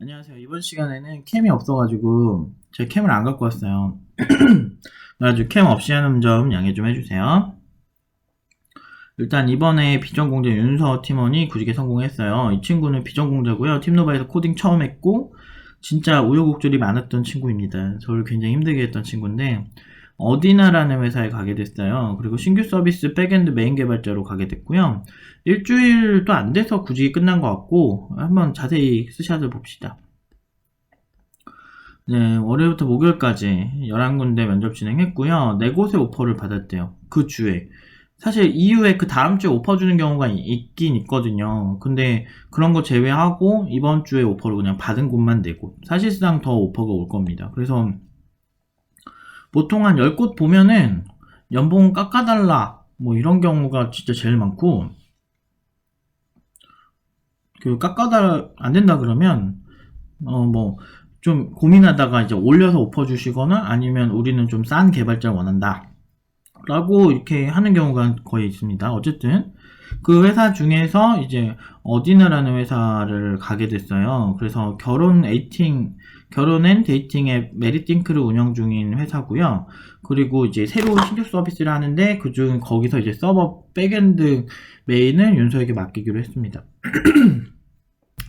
안녕하세요. 이번 시간에는 캠이 없어가지고 제가 캠을 안 갖고 왔어요. 그래가지고 캠 없이 하는 점 양해 좀 해주세요. 일단 이번에 비전공자 윤서 팀원이 구직에 성공했어요. 이 친구는 비전공자고요. 팀노바에서 코딩 처음 했고 진짜 우여곡절이 많았던 친구입니다. 저를 굉장히 힘들게 했던 친구인데 어디나라는 회사에 가게 됐어요. 그리고 신규 서비스 백엔드 메인 개발자로 가게 됐고요. 일주일도 안 돼서 구직이 끝난 것 같고 한번 자세히 스샷을 봅시다. 네, 월요일부터 목요일까지 11군데 면접 진행했고요. 4곳의 오퍼를 받았대요. 그 주에. 사실 이후에 그 다음 주에 오퍼 주는 경우가 있긴 있거든요. 근데 그런 거 제외하고 이번 주에 오퍼를 그냥 받은 곳만 4곳. 사실상 더 오퍼가 올 겁니다. 그래서 보통 한 10곳 보면은 연봉 깎아달라 뭐 이런 경우가 진짜 제일 많고, 그 깎아달라 안 된다 그러면 뭐 좀 고민하다가 이제 올려서 오퍼 주시거나 아니면 우리는 좀 싼 개발자를 원한다 라고 이렇게 하는 경우가 거의 있습니다. 어쨌든 그 회사 중에서 이제 어디나라는 회사를 가게 됐어요. 그래서 결혼 앤 데이팅 앱 메리띵크를 운영 중인 회사고요. 그리고 이제 새로운 신규 서비스를 하는데 그중 거기서 이제 서버 백엔드 메인을 윤서에게 맡기기로 했습니다.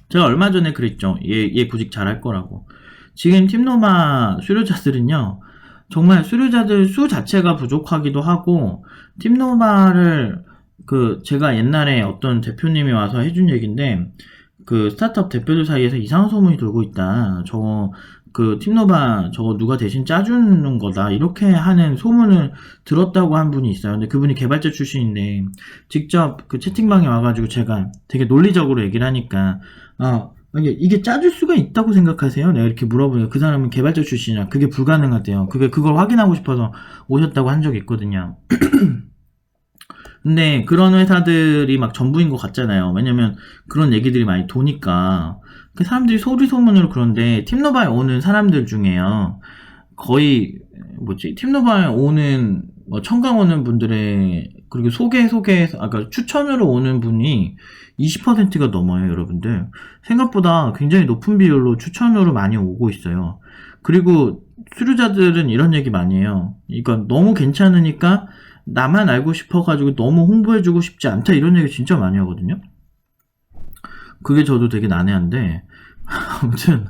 제가 얼마 전에 그랬죠. 얘 구직 잘할 거라고. 지금 팀노마 수료자들은요, 정말 수료자들 수 자체가 부족하기도 하고, 팀노마를, 제가 옛날에 어떤 대표님이 와서 해준 얘기인데, 스타트업 대표들 사이에서 이상한 소문이 돌고 있다. 팀노바 저거 누가 대신 짜주는 거다. 이렇게 하는 소문을 들었다고 한 분이 있어요. 근데 그분이 개발자 출신인데, 직접 그 채팅방에 와가지고 제가 되게 논리적으로 얘기를 하니까, 이게 짜줄 수가 있다고 생각하세요? 내가 이렇게 물어보니까 그 사람은 개발자 출신이라 그게 불가능하대요. 그걸 확인하고 싶어서 오셨다고 한 적이 있거든요. 근데 그런 회사들이 막 전부인 것 같잖아요. 왜냐면 그런 얘기들이 많이 도니까. 그 사람들이 소리소문으로 그런데 팀노바에 오는 사람들 중에요. 거의 팀노바에 오는 청강 오는 분들의 그리고 그러니까 추천으로 오는 분이 20%가 넘어요, 여러분들. 생각보다 굉장히 높은 비율로 추천으로 많이 오고 있어요. 그리고 수료자들은 이런 얘기 많이 해요. 그러니까 너무 괜찮으니까 나만 알고 싶어가지고 너무 홍보해주고 싶지 않다 이런 얘기 진짜 많이 하거든요. 그게 저도 되게 난해한데 아무튼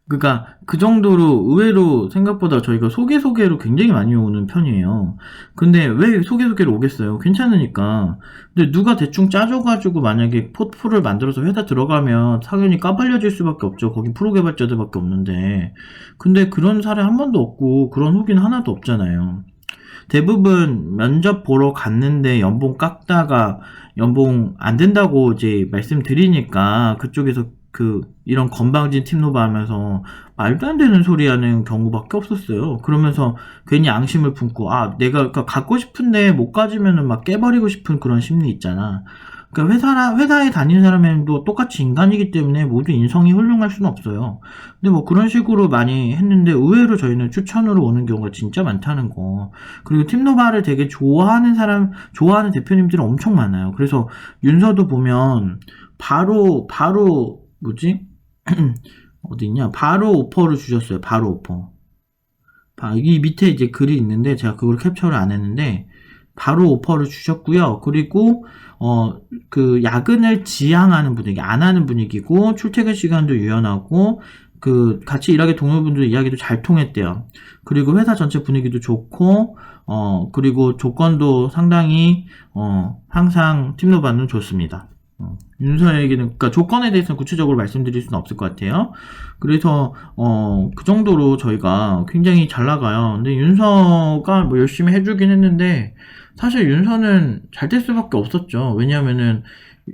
그러니까 그 정도로 의외로 생각보다 저희가 소개로 굉장히 많이 오는 편이에요. 근데 왜 소개로 오겠어요? 괜찮으니까. 근데 누가 대충 짜줘가지고 만약에 포트폴을 만들어서 회사 들어가면 당연히 까발려질 수밖에 없죠. 거기 프로 개발자들밖에 없는데. 근데 그런 사례 한 번도 없고 그런 후기는 하나도 없잖아요. 대부분 면접 보러 갔는데 연봉 깎다가 연봉 안 된다고 이제 말씀드리니까 그쪽에서 이런 건방진 팀노바 하면서 말도 안 되는 소리 하는 경우밖에 없었어요. 그러면서 괜히 앙심을 품고, 내가 갖고 싶은데 못 가지면은 막 깨버리고 싶은 그런 심리 있잖아. 그러니까 회사에 다니는 사람도 똑같이 인간이기 때문에 모두 인성이 훌륭할 수는 없어요. 근데 뭐 그런 식으로 많이 했는데 의외로 저희는 추천으로 오는 경우가 진짜 많다는 거. 그리고 팀노바를 되게 좋아하는 대표님들이 엄청 많아요. 그래서 윤서도 보면 바로 어디 있냐? 바로 오퍼를 주셨어요. 바로 오퍼. 이 밑에 이제 글이 있는데 제가 그걸 캡처를 안 했는데 바로 오퍼를 주셨고요. 그리고 야근을 지향하는 분위기, 안 하는 분위기고 출퇴근 시간도 유연하고 같이 일하게 동료분들 이야기도 잘 통했대요. 그리고 회사 전체 분위기도 좋고 그리고 조건도 상당히 항상 팀노바는 좋습니다. 윤서에게는, 그러니까 조건에 대해서는 구체적으로 말씀드릴 수는 없을 것 같아요. 그래서, 그 정도로 저희가 굉장히 잘 나가요. 근데 윤서가 뭐 열심히 해주긴 했는데, 사실 윤서는 잘 될 수밖에 없었죠. 왜냐면은,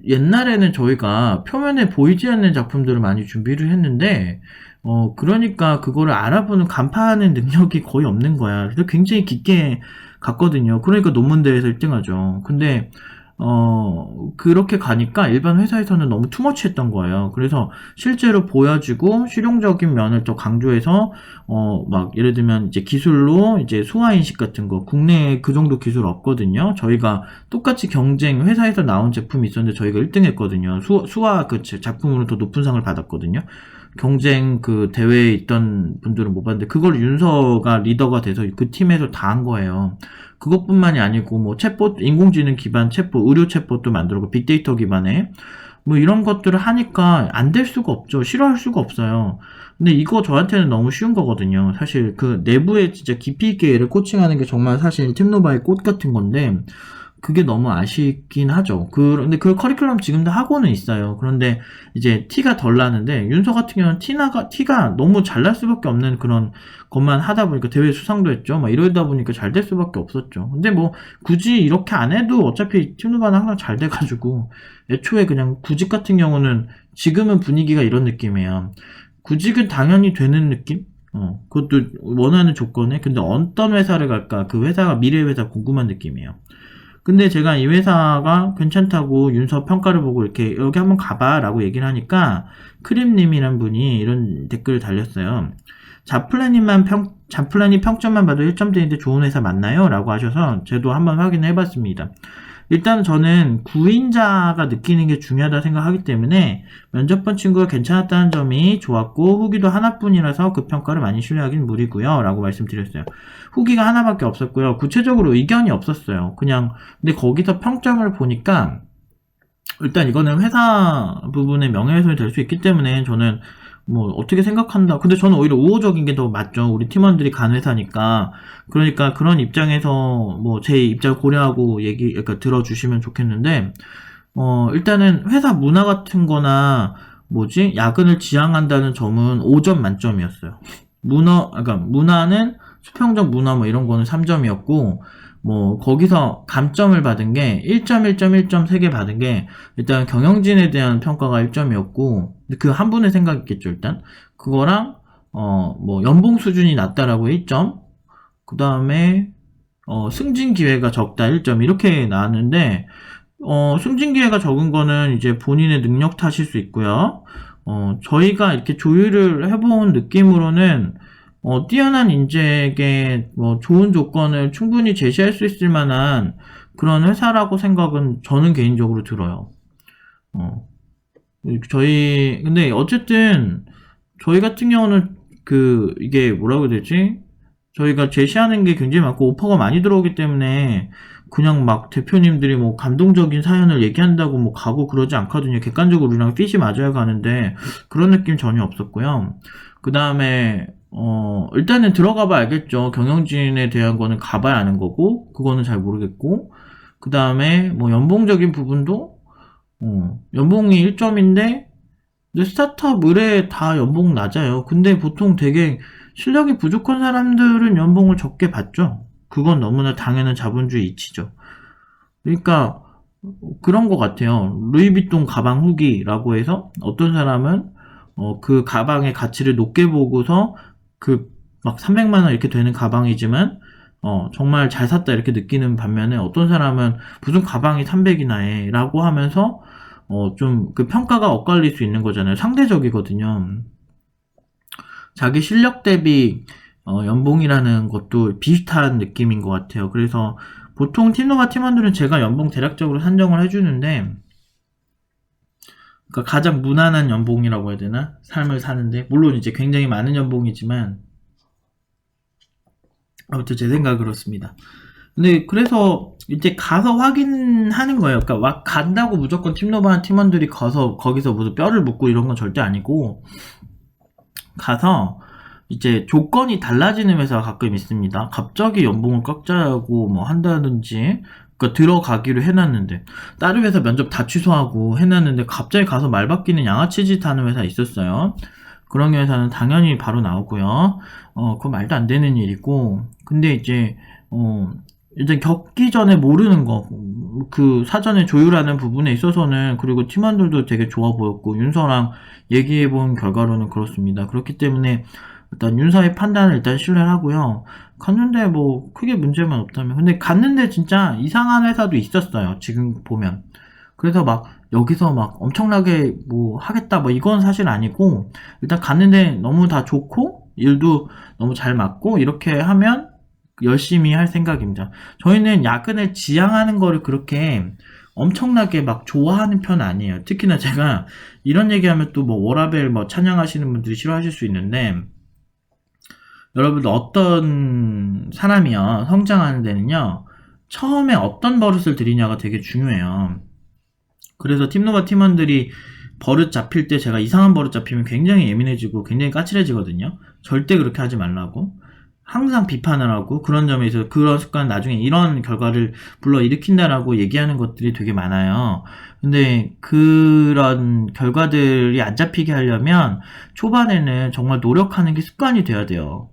옛날에는 저희가 표면에 보이지 않는 작품들을 많이 준비를 했는데, 그러니까 그거를 알아보는 간파하는 능력이 거의 없는 거야. 그래서 굉장히 깊게 갔거든요. 그러니까 논문대회에서 1등하죠. 근데, 그렇게 가니까 일반 회사에서는 너무 투머치 했던 거예요. 그래서 실제로 보여지고 실용적인 면을 더 강조해서, 막 예를 들면 이제 기술로 이제 수화인식 같은 거, 국내에 그 정도 기술 없거든요. 저희가 똑같이 경쟁, 회사에서 나온 제품이 있었는데 저희가 1등 했거든요. 수화 그 작품으로 더 높은 상을 받았거든요. 경쟁 그 대회에 있던 분들은 못 봤는데 그걸 윤서가 리더가 돼서 그 팀에서 다 한 거예요. 그것뿐만이 아니고 뭐 챗봇, 인공지능 기반 챗봇, 의료 챗봇도 만들고 빅데이터 기반의 뭐 이런 것들을 하니까 안 될 수가 없죠. 싫어할 수가 없어요. 근데 이거 저한테는 너무 쉬운 거거든요. 사실 그 내부에 진짜 깊이 있게 얘를 코칭하는 게 정말 사실 팀노바의 꽃 같은 건데 그게 너무 아쉽긴 하죠. 근데 그 커리큘럼 지금도 하고는 있어요. 그런데 이제 티가 덜 나는데 윤서 같은 경우는 티가 너무 잘 날 수밖에 없는 그런 것만 하다 보니까 대회 수상도 했죠. 막 이러다 보니까 잘 될 수밖에 없었죠. 근데 뭐 굳이 이렇게 안 해도 어차피 팀노바는 항상 잘 돼가지고 애초에 그냥 구직 같은 경우는 지금은 분위기가 이런 느낌이에요. 구직은 당연히 되는 느낌? 그것도 원하는 조건에. 근데 어떤 회사를 갈까? 그 회사가 미래 회사 궁금한 느낌이에요. 근데 제가 이 회사가 괜찮다고 윤서 평가를 보고 이렇게 여기 한번 가봐 라고 얘기를 하니까 크림님이란 분이 이런 댓글을 달렸어요. 자플랜이 평점만 봐도 1점대인데 좋은 회사 맞나요? 라고 하셔서 저도 한번 확인을 해봤습니다. 일단 저는 구인자가 느끼는 게 중요하다 생각하기 때문에 면접 본 친구가 괜찮았다는 점이 좋았고 후기도 하나뿐이라서 그 평가를 많이 신뢰하긴 무리고요 라고 말씀드렸어요. 후기가 하나밖에 없었고요. 구체적으로 의견이 없었어요. 그냥 근데 거기서 평점을 보니까 일단 이거는 회사 부분의 명예훼손이 될 수 있기 때문에 저는 뭐 어떻게 생각한다. 근데 저는 오히려 우호적인 게 더 맞죠. 우리 팀원들이 간 회사니까. 그러니까 그런 입장에서 뭐 제 입장을 고려하고 그러니까 들어주시면 좋겠는데 일단은 회사 문화 같은 거나 야근을 지향한다는 점은 5점 만점이었어요. 그러니까 문화는 수평적 문화 뭐 이런 거는 3점이었고 뭐 거기서 감점을 받은 게 1점, 1점, 1점 3개 받은 게 일단 경영진에 대한 평가가 1점이었고 그 한 분의 생각이겠죠 일단 그거랑 뭐 연봉 수준이 낮다라고 1점 그 다음에 승진 기회가 적다 1점 이렇게 나왔는데 승진 기회가 적은 거는 이제 본인의 능력 탓일 수 있고요. 저희가 이렇게 조율을 해본 느낌으로는 뛰어난 인재에게 뭐 좋은 조건을 충분히 제시할 수 있을 만한 그런 회사라고 생각은 저는 개인적으로 들어요. 근데 어쨌든 저희 같은 경우는 이게 뭐라고 해야 되지? 저희가 제시하는 게 굉장히 많고 오퍼가 많이 들어오기 때문에 그냥 막 대표님들이 뭐 감동적인 사연을 얘기한다고 뭐 가고 그러지 않거든요. 객관적으로 우리랑 핏이 맞아야 가는데 그런 느낌 전혀 없었고요. 그 다음에 일단은 들어가봐 알겠죠. 경영진에 대한 거는 가봐야 아는 거고 그거는 잘 모르겠고 그 다음에 뭐 연봉적인 부분도 연봉이 1점인데 근데 스타트업 의뢰 다 연봉 낮아요. 근데 보통 되게 실력이 부족한 사람들은 연봉을 적게 받죠. 그건 너무나 당연한 자본주의 이치죠. 그러니까 그런 것 같아요. 루이비통 가방 후기라고 해서 어떤 사람은 그 가방의 가치를 높게 보고서 막 300만 원 이렇게 되는 가방이지만 정말 잘 샀다 이렇게 느끼는 반면에 어떤 사람은 무슨 가방이 300이나 해 라고 하면서 좀 그 평가가 엇갈릴 수 있는 거잖아요. 상대적이거든요. 자기 실력 대비 연봉이라는 것도 비슷한 느낌인 것 같아요. 그래서 보통 팀노바 팀원들은 제가 연봉 대략적으로 산정을 해주는데 그러니까 가장 무난한 연봉이라고 해야 되나? 삶을 사는데 물론 이제 굉장히 많은 연봉이지만 아무튼 제 생각은 그렇습니다. 근데 그래서 이제 가서 확인하는 거예요. 그러니까 간다고 무조건 팀노바 팀원들이 거기서 무슨 뼈를 묻고 이런 건 절대 아니고 가서 이제 조건이 달라지는 회사가 가끔 있습니다. 갑자기 연봉을 깎자고 뭐 한다든지 그러니까 들어가기로 해놨는데 다른 회사 면접 다 취소하고 해놨는데 갑자기 가서 말 바뀌는 양아치 짓 하는 회사 있었어요. 그런 회사는 당연히 바로 나오고요. 그거 말도 안 되는 일이고 근데 이제 일단 겪기 전에 모르는 거, 그 사전에 조율하는 부분에 있어서는 그리고 팀원들도 되게 좋아 보였고 윤서랑 얘기해본 결과로는 그렇습니다. 그렇기 때문에 일단 윤서의 판단을 일단 신뢰를 하고요. 갔는데 뭐 크게 문제만 없다면. 근데 갔는데 진짜 이상한 회사도 있었어요. 지금 보면. 그래서 막 여기서 막 엄청나게 뭐 하겠다 뭐 이건 사실 아니고, 일단 갔는데 너무 다 좋고 일도 너무 잘 맞고 이렇게 하면 열심히 할 생각입니다. 저희는 야근을 지향하는 거를 그렇게 엄청나게 막 좋아하는 편 아니에요. 특히나 제가 이런 얘기하면 또 뭐 워라밸 뭐 찬양하시는 분들이 싫어하실 수 있는데, 여러분들 어떤 사람이요 성장하는 데는요 처음에 어떤 버릇을 들이냐가 되게 중요해요. 그래서 팀노바 팀원들이 버릇 잡힐 때, 제가 이상한 버릇 잡히면 굉장히 예민해지고 굉장히 까칠해지거든요. 절대 그렇게 하지 말라고 항상 비판을 하고, 그런 점에 있어서 그런 습관 나중에 이런 결과를 불러일으킨다라고 얘기하는 것들이 되게 많아요. 근데 그런 결과들이 안 잡히게 하려면 초반에는 정말 노력하는 게 습관이 돼야 돼요.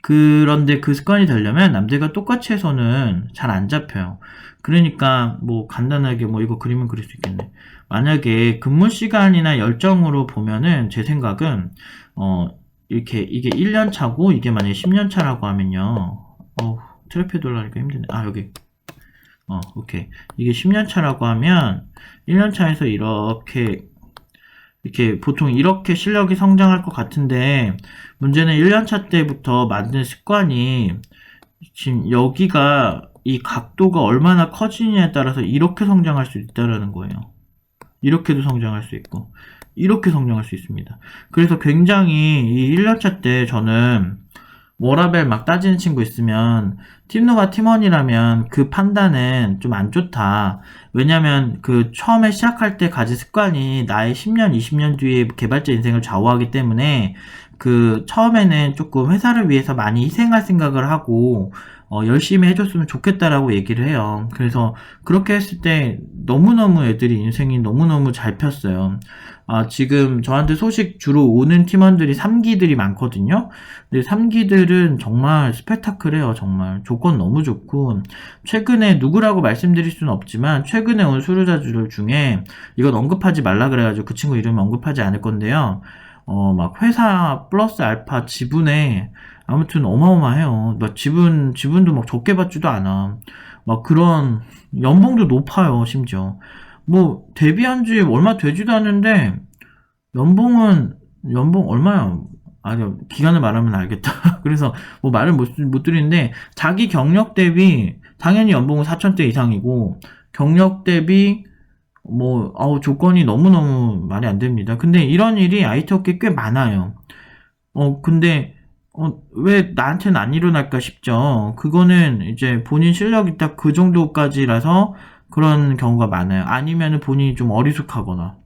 그런데 그 습관이 되려면 남들과 똑같이 해서는 잘 안 잡혀요. 그러니까 뭐 간단하게 뭐 이거 그리면 그릴 수 있겠네. 만약에 근무 시간이나 열정으로 보면은 제 생각은 이렇게 이게 1년 차고 이게 만약에 10년 차라고 하면요. 트래픽 돌라니까 힘드네. 여기. 오케이. 이게 10년 차라고 하면 1년 차에서 이렇게 보통 이렇게 실력이 성장할 것 같은데, 문제는 1년차 때부터 만든 습관이 지금 여기가 이 각도가 얼마나 커지느냐에 따라서 이렇게 성장할 수 있다라는 거예요. 이렇게도 성장할 수 있고 이렇게 성장할 수 있습니다. 그래서 굉장히 이 1년차 때 저는 워라밸 막 따지는 친구 있으면 팀노바 팀원이라면 그 판단은 좀 안 좋다. 왜냐면 그 처음에 시작할 때 가진 습관이 나의 10년, 20년 뒤에 개발자 인생을 좌우하기 때문에 그 처음에는 조금 회사를 위해서 많이 희생할 생각을 하고 열심히 해줬으면 좋겠다라고 얘기를 해요. 그래서 그렇게 했을 때 너무너무 애들이 인생이 너무너무 잘 폈어요. 지금 저한테 소식 주로 오는 팀원들이 3기들이 많거든요. 근데 3기들은 정말 스펙타클해요. 정말 조건 너무 좋고, 최근에 누구라고 말씀드릴 수는 없지만 최근에 온 수료자들 중에, 이건 언급하지 말라 그래가지고 그 친구 이름 언급하지 않을 건데요, 막 회사 플러스 알파 지분에 아무튼 어마어마해요. 막 지분도 막 적게 받지도 않아. 막 그런 연봉도 높아요. 심지어 뭐 데뷔한 지 얼마 되지도 않는데 연봉 얼마야? 기간을 말하면 알겠다. 그래서 뭐 말을 못 드리는데, 자기 경력 대비 당연히 연봉은 4천대 이상이고, 경력 대비 뭐 조건이 너무너무 말이 안 됩니다. 근데 이런 일이 IT 업계에 꽤 많아요. 근데 왜 나한테는 안 일어날까 싶죠. 그거는 이제 본인 실력이 딱 그 정도까지라서 그런 경우가 많아요. 아니면은 본인이 좀 어리숙하거나,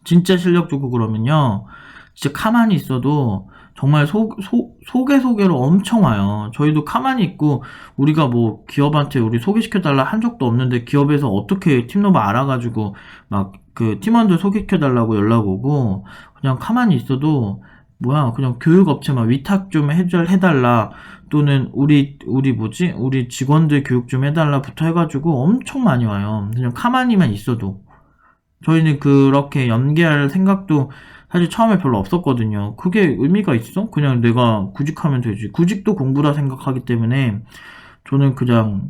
진짜 실력 좋고 그러면요 진짜 가만히 있어도 정말 소개로 엄청 와요. 저희도 가만히 있고, 우리가 뭐 기업한테 우리 소개시켜달라 한 적도 없는데 기업에서 어떻게 팀노바 알아가지고 막 그 팀원들 소개시켜달라고 연락 오고, 그냥 가만히 있어도 그냥 교육업체 막 위탁 좀 해달라, 또는 우리 직원들 교육 좀 해달라부터 해가지고 엄청 많이 와요. 그냥 가만히만 있어도. 저희는 그렇게 연계할 생각도 사실 처음에 별로 없었거든요. 그게 의미가 있어? 그냥 내가 구직하면 되지. 구직도 공부라 생각하기 때문에 저는 그냥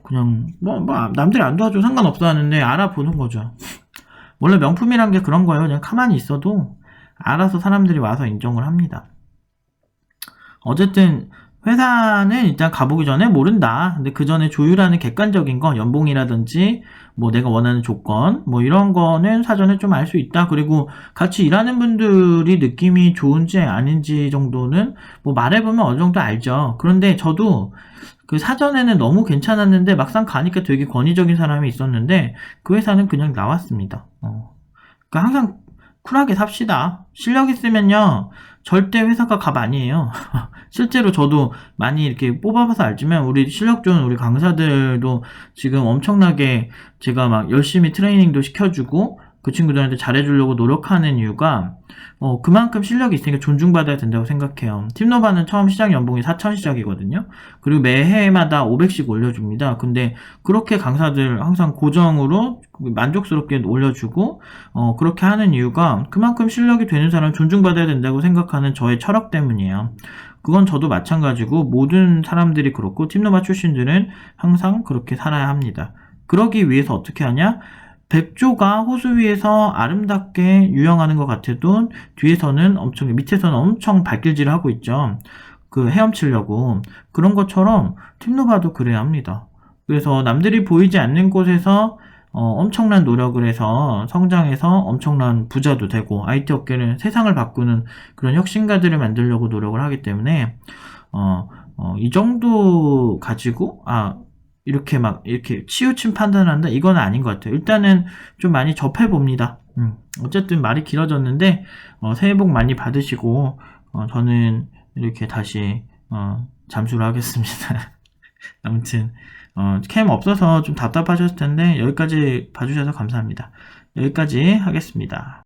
그냥 남들이 안 도와줘도 상관없어 하는데 알아보는 거죠. 원래 명품이란 게 그런 거예요. 그냥 가만히 있어도 알아서 사람들이 와서 인정을 합니다. 어쨌든 회사는 일단 가보기 전에 모른다. 근데 그 전에 조율하는 객관적인 거, 연봉이라든지 뭐 내가 원하는 조건 뭐 이런 거는 사전에 좀 알 수 있다. 그리고 같이 일하는 분들이 느낌이 좋은지 아닌지 정도는 뭐 말해보면 어느 정도 알죠. 그런데 저도 그 사전에는 너무 괜찮았는데 막상 가니까 되게 권위적인 사람이 있었는데 그 회사는 그냥 나왔습니다. 그러니까 항상 쿨하게 삽시다. 실력 있으면요 절대 회사가 갑 아니에요. 실제로 저도 많이 이렇게 뽑아봐서 알지만, 우리 실력 좋은 우리 강사들도 지금 엄청나게 제가 막 열심히 트레이닝도 시켜주고, 그 친구들한테 잘해주려고 노력하는 이유가 그만큼 실력이 있으니까 존중받아야 된다고 생각해요. 팀노바는 처음 시작 연봉이 4,000 시작이거든요. 그리고 매해마다 500씩 올려줍니다. 근데 그렇게 강사들 항상 고정으로 만족스럽게 올려주고 그렇게 하는 이유가 그만큼 실력이 되는 사람 존중받아야 된다고 생각하는 저의 철학 때문이에요. 그건 저도 마찬가지고 모든 사람들이 그렇고 팀노바 출신들은 항상 그렇게 살아야 합니다. 그러기 위해서 어떻게 하냐? 백조가 호수 위에서 아름답게 유영하는 것 같아도 뒤에서는 밑에서는 엄청 발길질을 하고 있죠. 그 헤엄치려고. 그런 것처럼 팀노바도 그래야 합니다. 그래서 남들이 보이지 않는 곳에서 엄청난 노력을 해서 성장해서 엄청난 부자도 되고 IT 업계는 세상을 바꾸는 그런 혁신가들을 만들려고 노력을 하기 때문에 이 정도 가지고 이렇게 치우친 판단을 한다? 이건 아닌 것 같아요. 일단은 좀 많이 접해봅니다. 어쨌든 말이 길어졌는데 새해 복 많이 받으시고 저는 이렇게 다시 잠수를 하겠습니다. 아무튼 캠 없어서 좀 답답하셨을 텐데 여기까지 봐주셔서 감사합니다. 여기까지 하겠습니다.